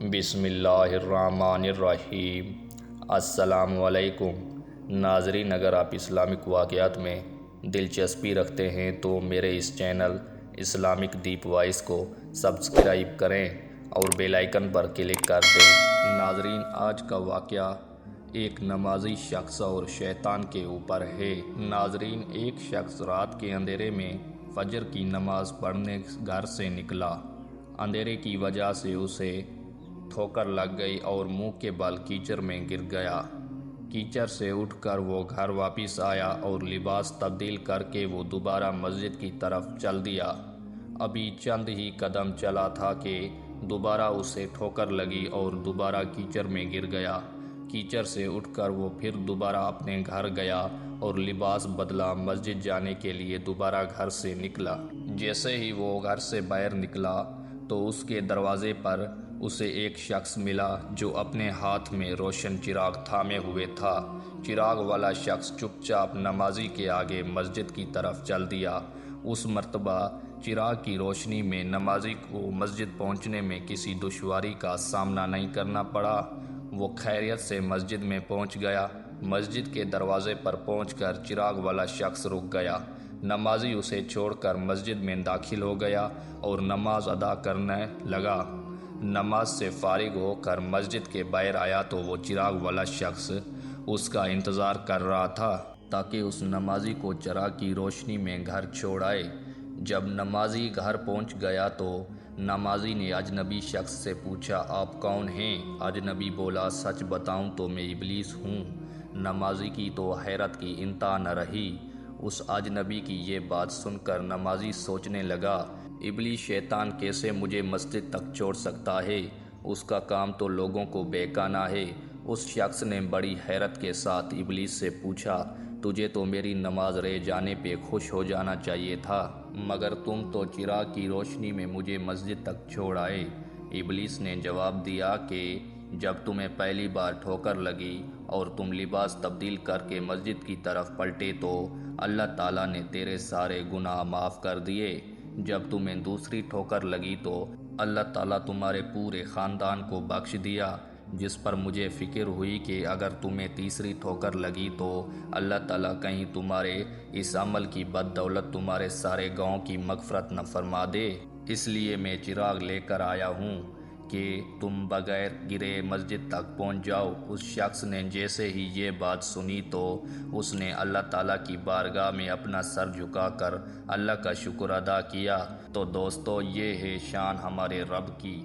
بسم اللہ الرحمن الرحیم۔ السلام علیکم ناظرین، اگر آپ اسلامک واقعات میں دلچسپی رکھتے ہیں تو میرے اس چینل اسلامک دیپ وائس کو سبسکرائب کریں اور بیل آئیکن پر کلک کر دیں۔ ناظرین، آج کا واقعہ ایک نمازی شخص اور شیطان کے اوپر ہے۔ ناظرین، ایک شخص رات کے اندھیرے میں فجر کی نماز پڑھنے گھر سے نکلا۔ اندھیرے کی وجہ سے اسے ٹھوکر لگ گئی اور منہ کے بل کیچڑ میں گر گیا۔ کیچڑ سے اٹھ کر وہ گھر واپس آیا اور لباس تبدیل کر کے وہ دوبارہ مسجد کی طرف چل دیا۔ ابھی چند ہی قدم چلا تھا کہ دوبارہ اسے ٹھوکر لگی اور دوبارہ کیچڑ میں گر گیا۔ کیچڑ سے اٹھ کر وہ پھر دوبارہ اپنے گھر گیا اور لباس بدلا، مسجد جانے کے لیے دوبارہ گھر سے نکلا۔ جیسے ہی وہ گھر سے باہر نکلا تو اس کے دروازے پر اسے ایک شخص ملا جو اپنے ہاتھ میں روشن چراغ تھامے ہوئے تھا۔ چراغ والا شخص چپ چاپ نمازی کے آگے مسجد کی طرف چل دیا۔ اس مرتبہ چراغ کی روشنی میں نمازی کو مسجد پہنچنے میں کسی دشواری کا سامنا نہیں کرنا پڑا۔ وہ خیریت سے مسجد میں پہنچ گیا۔ مسجد کے دروازے پر پہنچ کر چراغ والا شخص رک گیا۔ نمازی اسے چھوڑ کر مسجد میں داخل ہو گیا اور نماز ادا کرنے لگا۔ نماز سے فارغ ہو کر مسجد کے باہر آیا تو وہ چراغ والا شخص اس کا انتظار کر رہا تھا تاکہ اس نمازی کو چراغ کی روشنی میں گھر چھوڑ آئے۔ جب نمازی گھر پہنچ گیا تو نمازی نے اجنبی شخص سے پوچھا، آپ کون ہیں؟ اجنبی بولا، سچ بتاؤں تو میں ابلیس ہوں۔ نمازی کی تو حیرت کی انتہا نہ رہی۔ اس اجنبی کی یہ بات سن کر نمازی سوچنے لگا، ابلیس شیطان کیسے مجھے مسجد تک چھوڑ سکتا ہے؟ اس کا کام تو لوگوں کو بہکانا ہے۔ اس شخص نے بڑی حیرت کے ساتھ ابلیس سے پوچھا، تجھے تو میری نماز رہ جانے پہ خوش ہو جانا چاہیے تھا، مگر تم تو چراغ کی روشنی میں مجھے مسجد تک چھوڑ آئے۔ ابلیس نے جواب دیا کہ جب تمہیں پہلی بار ٹھوکر لگی اور تم لباس تبدیل کر کے مسجد کی طرف پلٹے تو اللہ تعالیٰ نے تیرے سارے گناہ معاف کر دیے۔ جب تمہیں دوسری ٹھوکر لگی تو اللہ تعالیٰ تمہارے پورے خاندان کو بخش دیا، جس پر مجھے فکر ہوئی کہ اگر تمہیں تیسری ٹھوکر لگی تو اللہ تعالیٰ کہیں تمہارے اس عمل کی بدولت تمہارے سارے گاؤں کی مغفرت نہ فرما دے، اس لیے میں چراغ لے کر آیا ہوں کہ تم بغیر گرے مسجد تک پہنچ جاؤ۔ اس شخص نے جیسے ہی یہ بات سنی تو اس نے اللہ تعالیٰ کی بارگاہ میں اپنا سر جھکا کر اللہ کا شکر ادا کیا۔ تو دوستو، یہ ہے شان ہمارے رب کی۔